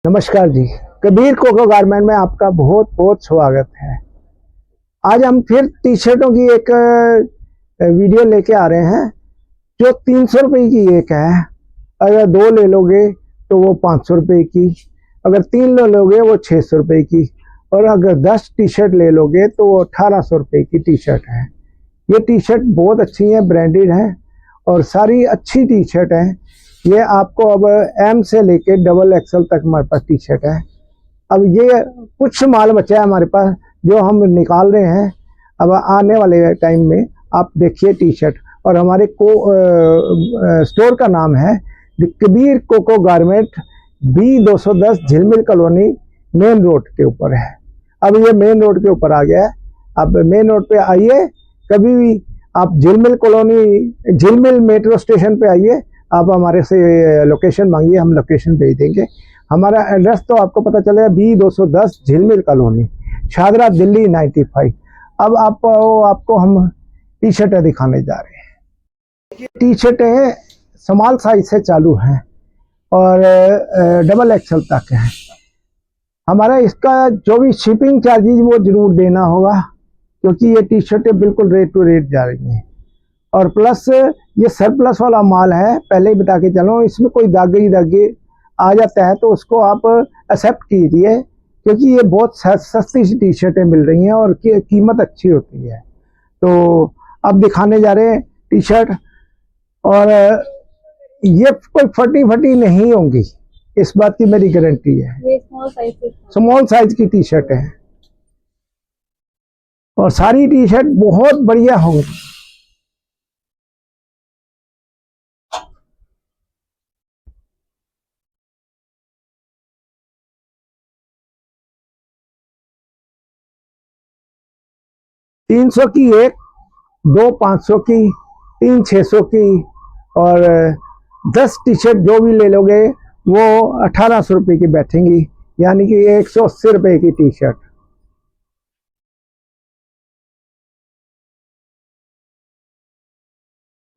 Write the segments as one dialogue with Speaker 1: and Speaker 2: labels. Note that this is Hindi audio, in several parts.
Speaker 1: नमस्कार जी। कबीर कोको गारमेंट में आपका बहुत बहुत स्वागत है। आज हम फिर टी शर्टों की एक वीडियो लेके आ रहे हैं जो 300 रुपये की एक है। अगर 2 ले लोगे तो वो 500 रुपये की, अगर 3 ले लोगे वो 600 रुपये की, और अगर 10 टी शर्ट ले लोगे तो वो 1800 रुपये की टी शर्ट है। ये टी शर्ट बहुत अच्छी है, ब्रांडेड है और सारी अच्छी टी शर्ट है। ये आपको अब एम से लेके डबल एक्सल तक हमारे पास टी शर्ट है। अब ये कुछ माल बचा है हमारे पास जो हम निकाल रहे हैं। अब आने वाले टाइम में आप देखिए टी शर्ट, और हमारे स्टोर का नाम है कबीर कोको गारमेंट, B210 झिलमिल कॉलोनी, मेन रोड के ऊपर है। अब ये मेन रोड के ऊपर आ गया है। अब मेन रोड पे आइए, कभी भी आप झिलमिल कॉलोनी, झिलमिल मेट्रो स्टेशन पे आइए, आप हमारे से लोकेशन मांगिए, हम लोकेशन भेज देंगे। हमारा एड्रेस तो आपको पता चलेगा, B210 झिलमिल कॉलोनी, शादरा, दिल्ली 95। अब आपको हम टी शर्टें दिखाने जा रहे हैं। ये टी शर्टें स्मॉल साइज से चालू हैं और डबल एक्सल तक है। हमारा इसका जो भी शिपिंग चार्जेज वो जरूर देना होगा, क्योंकि ये टी शर्टें बिल्कुल रेट टू रेट जा रही हैं। और प्लस ये सरप्लस वाला माल है, पहले ही बता के चलो। इसमें कोई दागे आ जाता है तो उसको आप एक्सेप्ट कीजिए, क्योंकि ये बहुत सस्ती टी शर्टें मिल रही हैं और कीमत अच्छी होती है। तो अब दिखाने जा रहे हैं टी शर्ट, और ये कोई फटी नहीं होंगी, इस बात की मेरी गारंटी है। ये स्मॉल साइज की टी शर्ट है और सारी टी शर्ट बहुत बढ़िया होंगी। $300 की एक, 2 500 की, 3 600 की, और 10 टी शर्ट जो भी ले लोगे वो 1800 रुपये की बैठेंगी, यानी कि 180 रुपये की टी शर्ट।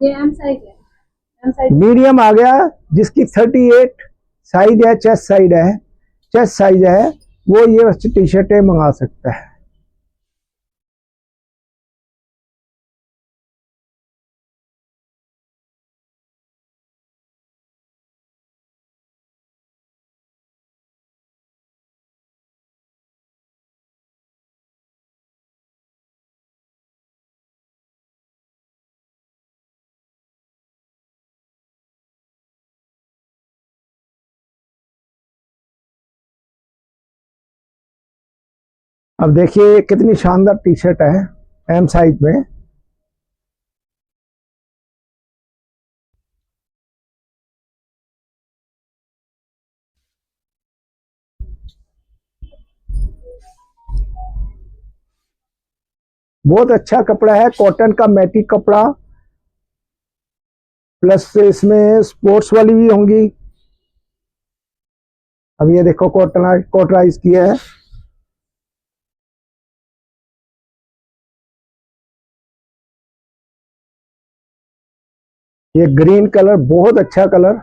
Speaker 2: ये एम साइज है, एम साइज
Speaker 1: मीडियम आ गया, जिसकी 38 साइज है, चेस्ट साइज है, वो ये टी शर्टें मंगा सकता है। अब देखिए कितनी शानदार टी शर्ट है एम साइज में। बहुत अच्छा कपड़ा है, कॉटन का मैटिक कपड़ा, प्लस इसमें स्पोर्ट्स वाली भी होंगी। अब ये देखो कॉटराइज किया है। ये ग्रीन कलर बहुत अच्छा कलर,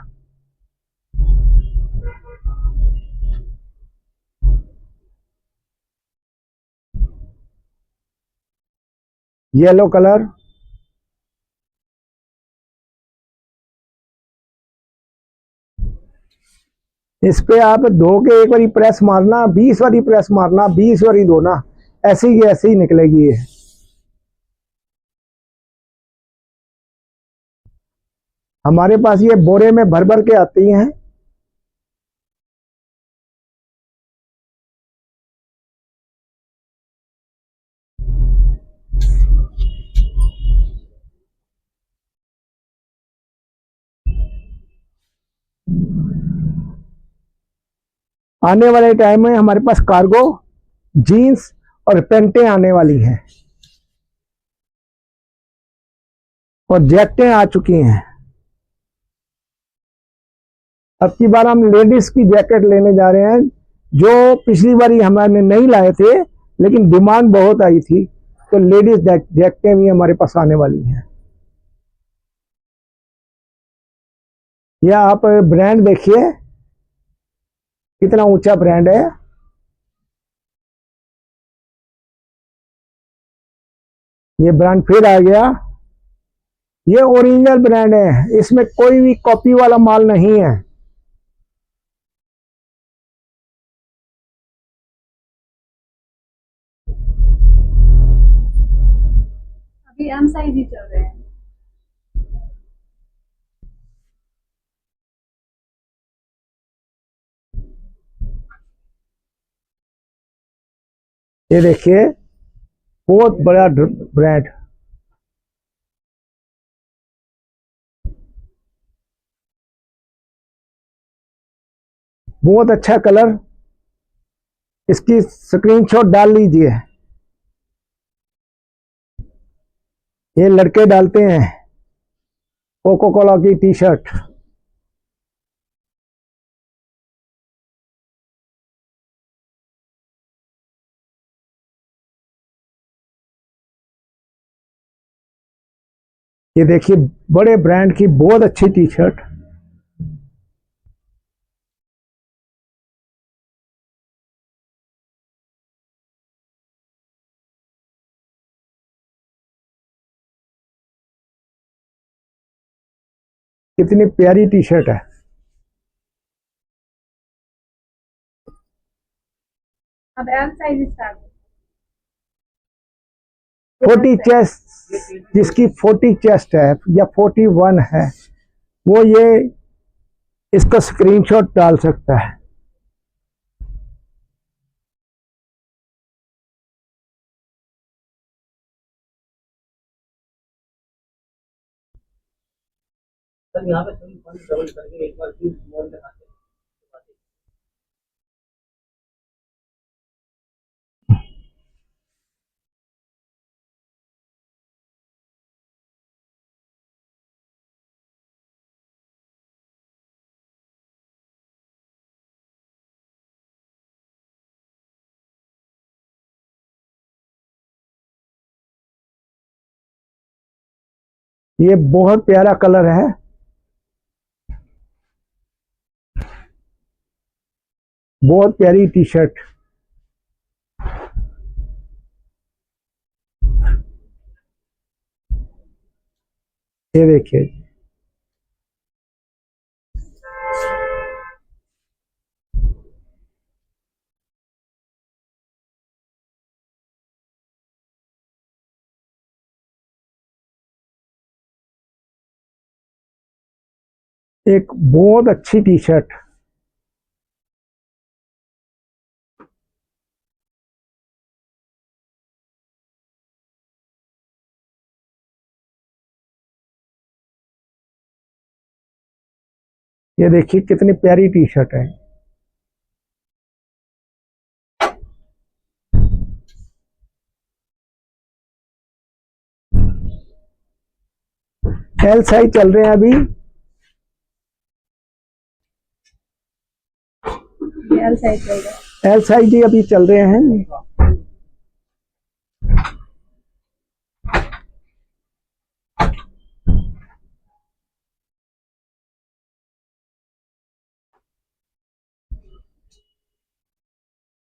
Speaker 1: येलो कलर, इस पे आप धो के एक बारी प्रेस मारना, 20 वाली प्रेस मारना, 20 वाली धोना, ऐसे ही निकलेगी ये। हमारे पास ये बोरे में भर भर के आती हैं। आने वाले टाइम में हमारे पास कार्गो, जीन्स और पैंटें आने वाली हैं, और जैकेटें आ चुकी हैं। अब की बार हम लेडीज की जैकेट लेने जा रहे हैं, जो पिछली बार हमारे नहीं लाए थे, लेकिन डिमांड बहुत आई थी, तो लेडीज जैकेटें भी हमारे पास आने वाली हैं। यह आप ब्रांड देखिए, कितना ऊंचा ब्रांड है। ये ब्रांड फिर आ गया। ये ओरिजिनल ब्रांड है, इसमें कोई भी कॉपी वाला माल नहीं है।
Speaker 2: अभी एम साइज ही चल रहे हैं।
Speaker 1: ये देखिए बहुत बड़ा ब्रांड। बहुत अच्छा कलर, इसकी स्क्रीनशॉट डाल लीजिए। ये लड़के डालते हैं कोको कोला की टी शर्ट। ये देखिए बड़े ब्रांड की बहुत अच्छी टी शर्ट। कितनी प्यारी टी शर्ट है।
Speaker 2: अब एम साइज स्टार्ट।
Speaker 1: 40 चेस्ट, जिसकी 40 चेस्ट है या 41 है, वो ये इसका स्क्रीनशॉट डाल सकता है।
Speaker 3: सर यहाँ पे थोड़ी फंड डबल करके एक बार फिर मॉल दिखाते हैं।
Speaker 1: ये बहुत प्यारा कलर है। बहुत प्यारी टी शर्ट। ये देखिए एक बहुत अच्छी टी शर्ट। ये देखिए कितनी प्यारी टी शर्ट है। एल साइज चल रहे हैं अभी।
Speaker 2: एल साइज चल रहा है।
Speaker 1: एल साइज ही अभी चल रहे हैं।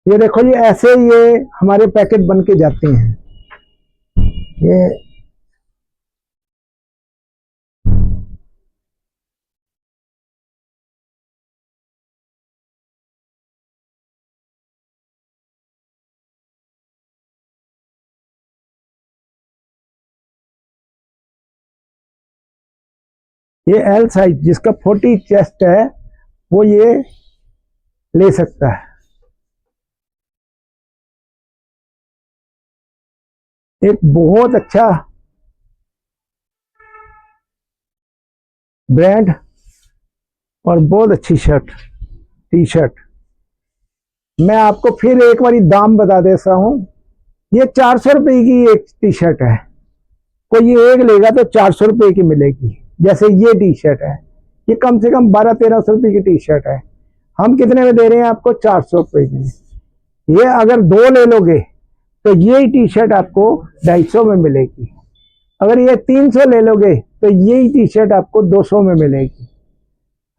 Speaker 1: ये देखो ये ऐसे ये हमारे पैकेट बन के जाते हैं। ये एल साइज जिसका 40 चेस्ट है वो ये ले सकता है। एक बहुत अच्छा ब्रांड और बहुत अच्छी शर्ट, टी शर्ट। मैं आपको फिर एक बारी दाम बता देता हूं। ये 400 रुपये की एक टी शर्ट है। कोई ये एक लेगा तो 400 रुपये की मिलेगी। जैसे ये टी शर्ट है, ये कम से कम 1200-1300 रुपये की टी शर्ट है। हम कितने में दे रहे हैं आपको? 400 रुपये की। ये अगर दो ले लोगे तो ये टी शर्ट आपको 250 में मिलेगी। अगर ये 300 ले लोगे तो यही टी शर्ट आपको 200 में मिलेगी।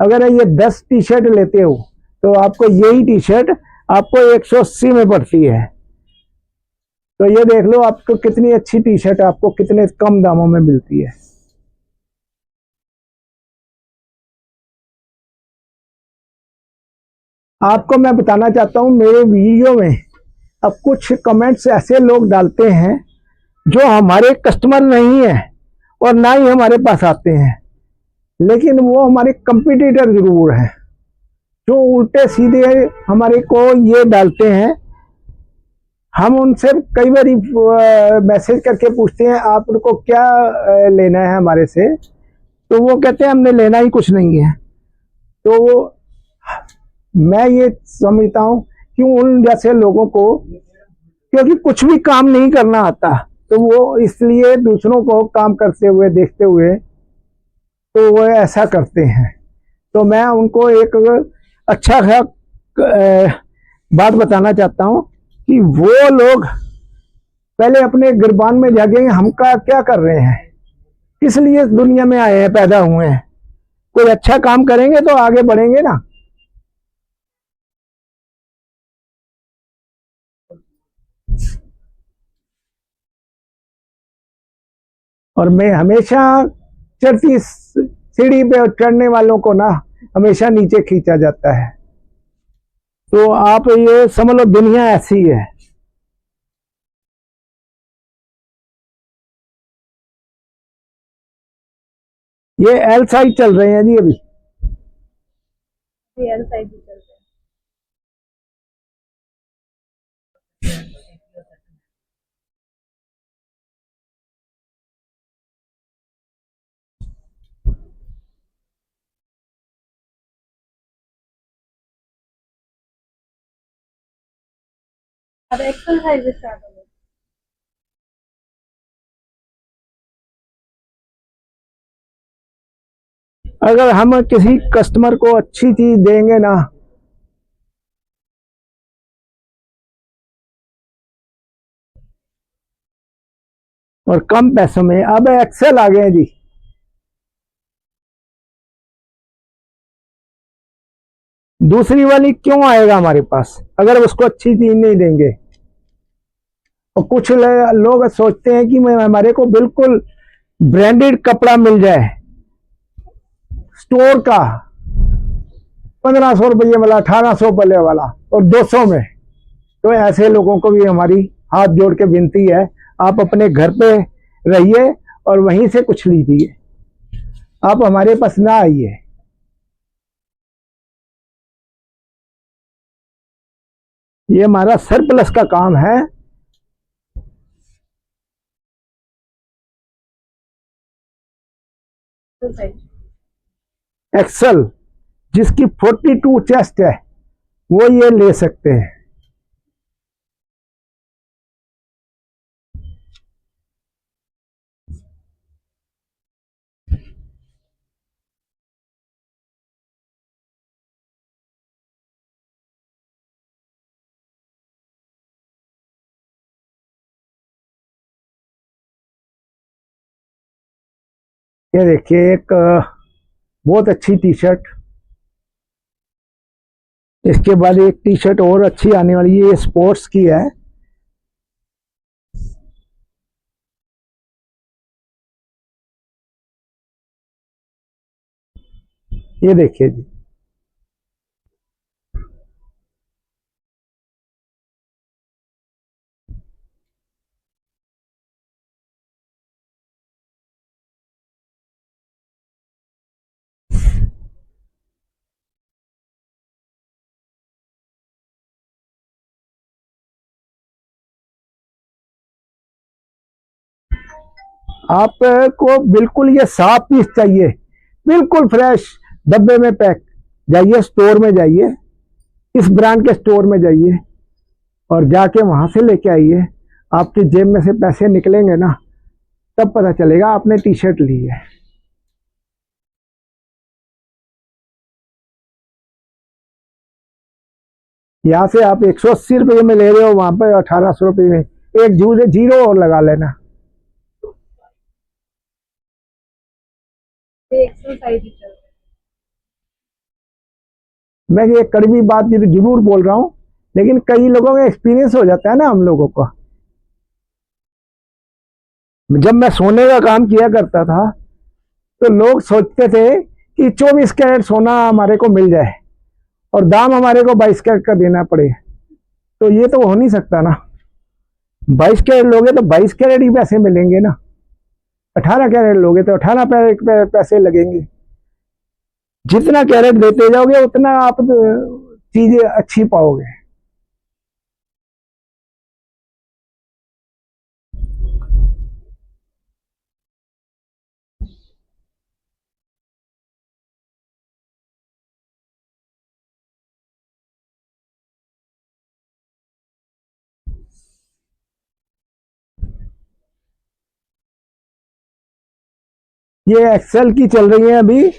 Speaker 1: अगर ये 10 टी शर्ट लेते हो तो आपको यही टी शर्ट आपको 180 में पड़ती है। तो ये देख लो आपको कितनी अच्छी टी शर्ट आपको कितने कम दामों में मिलती है। आपको मैं बताना चाहता हूं, मेरे वीडियो में अब कुछ कमेंट्स ऐसे लोग डालते हैं जो हमारे कस्टमर नहीं है और ना ही हमारे पास आते हैं, लेकिन वो हमारे कंपटीटर जरूर हैं, जो उल्टे सीधे हमारे को ये डालते हैं। हम उनसे कई बार मैसेज करके पूछते हैं आप उनको क्या लेना है हमारे से, तो वो कहते हैं हमने लेना ही कुछ नहीं है। तो मैं ये समझता हूँ कि उन जैसे लोगों को, क्योंकि कुछ भी काम नहीं करना आता, तो वो इसलिए दूसरों को काम करते हुए देखते हुए तो वो ऐसा करते हैं। तो मैं उनको एक अच्छा बात बताना चाहता हूँ कि वो लोग पहले अपने गिरबान में जागे हम क्या कर रहे हैं, किस लिए दुनिया में आए हैं, पैदा हुए हैं। कोई अच्छा काम करेंगे तो आगे बढ़ेंगे ना। और मैं हमेशा चढ़ती सीढ़ी पे चढ़ने वालों को ना हमेशा नीचे खींचा जाता है। तो आप ये समझ लो दुनिया ऐसी है। ये एल साइज चल रहे हैं जी अभी।
Speaker 2: एल साइज ही चल रहे हैं। अब एक्सेल साइज स्टार्ट हो गया।
Speaker 1: अगर हम किसी कस्टमर को अच्छी चीज देंगे ना, और कम पैसों में, अब एक्सेल आ गए हैं जी। दूसरी वाली क्यों आएगा हमारे पास अगर उसको अच्छी चीज नहीं देंगे। और कुछ लोग सोचते हैं कि हमारे को बिल्कुल ब्रांडेड कपड़ा मिल जाए, स्टोर का 1500 रुपये वाला, 1800 वाला और 200 में। तो ऐसे लोगों को भी हमारी हाथ जोड़ के विनती है, आप अपने घर पे रहिए और वहीं से कुछ लीजिए, आप हमारे पास ना आइए। ये हमारा सरप्लस का काम है।
Speaker 2: XL size.
Speaker 1: एक्सेल जिसकी 42 चेस्ट है वो ये ले सकते हैं। ये देखिए एक बहुत अच्छी टी शर्ट। इसके बाद एक टी शर्ट और अच्छी आने वाली है, ये स्पोर्ट्स की है। ये देखिए जी, आपको बिल्कुल ये साफ पीस चाहिए, बिल्कुल फ्रेश डब्बे में पैक। जाइए स्टोर में जाइए, इस ब्रांड के स्टोर में जाइए और जाके वहां से लेके आइए। आपकी जेब में से पैसे निकलेंगे ना, तब पता चलेगा आपने टी शर्ट ली है। यहाँ से आप 180 रुपये में ले रहे हो, वहां पर 1800 रुपये में एक जीरो और लगा लेना।
Speaker 2: ये एक्सेल साइज ही चल रहा है।
Speaker 1: मैं ये कड़वी बात जरूर बोल रहा हूँ, लेकिन कई लोगों का एक्सपीरियंस हो जाता है ना हम लोगों को। जब मैं सोने का काम किया करता था तो लोग सोचते थे कि 24 कैरेट सोना हमारे को मिल जाए और दाम हमारे को 22 कैरेट का देना पड़े, तो ये तो हो नहीं सकता ना। 22 कैरेट लोगे तो 22 कैरेट ही पैसे मिलेंगे ना, 18 कैरेट लोगे तो 18 कैरेट पैसे लगेंगे। जितना कैरेट देते जाओगे उतना आप चीजें अच्छी पाओगे। ये एक्सेल की चल रही है अभी।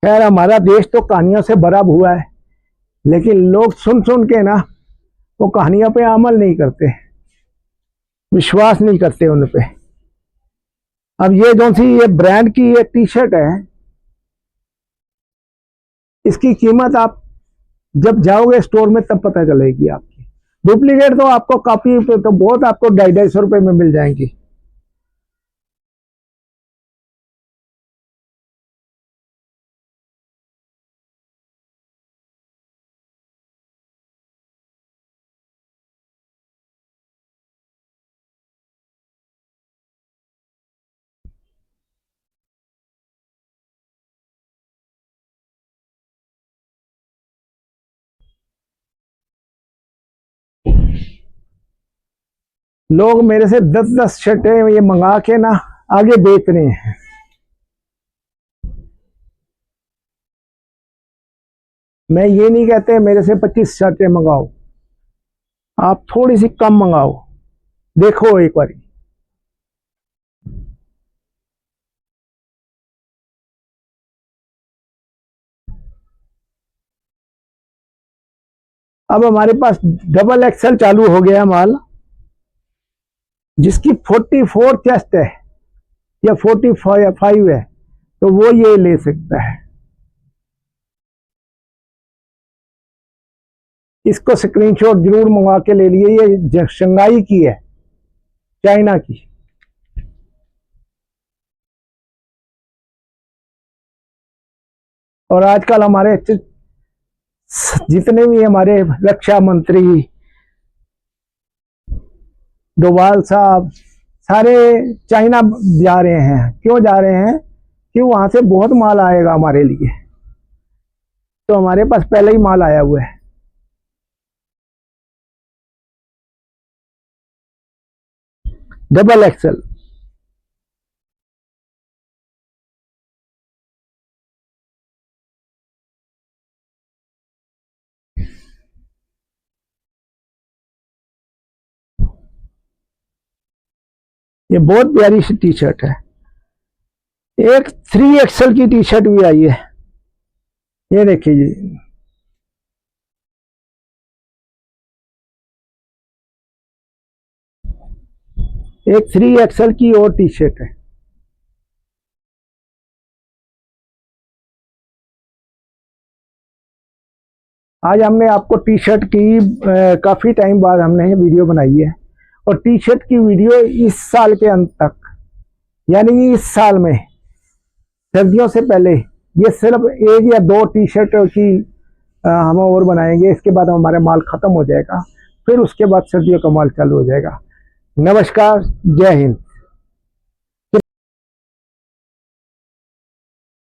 Speaker 1: खैर हमारा देश तो कहानियों से भरा हुआ है, लेकिन लोग सुन सुन के ना वो कहानियों पे अमल नहीं करते, विश्वास नहीं करते उन पे। अब ये जो सी ये ब्रांड की ये टी शर्ट है, इसकी कीमत आप जब जाओगे स्टोर में तब पता चलेगी आपकी। डुप्लीकेट तो आपको काफी तो बहुत आपको 250 रुपए में मिल जाएंगी। लोग मेरे से 10-10 शर्टें ये मंगा के ना आगे बेच रहे हैं। मैं ये नहीं कहते मेरे से 25 शर्टें मंगाओ, आप थोड़ी सी कम मंगाओ, देखो एक बार। अब हमारे पास डबल एक्सेल चालू हो गया माल, जिसकी 44 चेस्ट है या 45 है तो वो ये ले सकता है। इसको स्क्रीनशॉट जरूर मंगा के ले लिए। ये शंघाई की है, चाइना की। और आजकल हमारे जितने भी हमारे रक्षा मंत्री डोभाल साहब सारे चाइना जा रहे हैं। क्यों जा रहे हैं? कि वहां से बहुत माल आएगा हमारे लिए, तो हमारे पास पहले ही माल आया हुआ है। Double XL. ये बहुत प्यारी सी टी शर्ट है। एक 3 एक्सेल की टी शर्ट भी आई है, ये देखिए जी। एक 3 एक्सेल की और टी शर्ट है। आज हमने आपको टी शर्ट की काफी टाइम बाद हमने वीडियो बनाई है, और टी शर्ट की वीडियो इस साल के अंत तक, यानी इस साल में सर्दियों से पहले ये सिर्फ 1 या 2 टी शर्ट की हम और बनाएंगे। इसके बाद हमारा माल खत्म हो जाएगा, फिर उसके बाद सर्दियों का माल चालू हो जाएगा। नमस्कार, जय हिंद।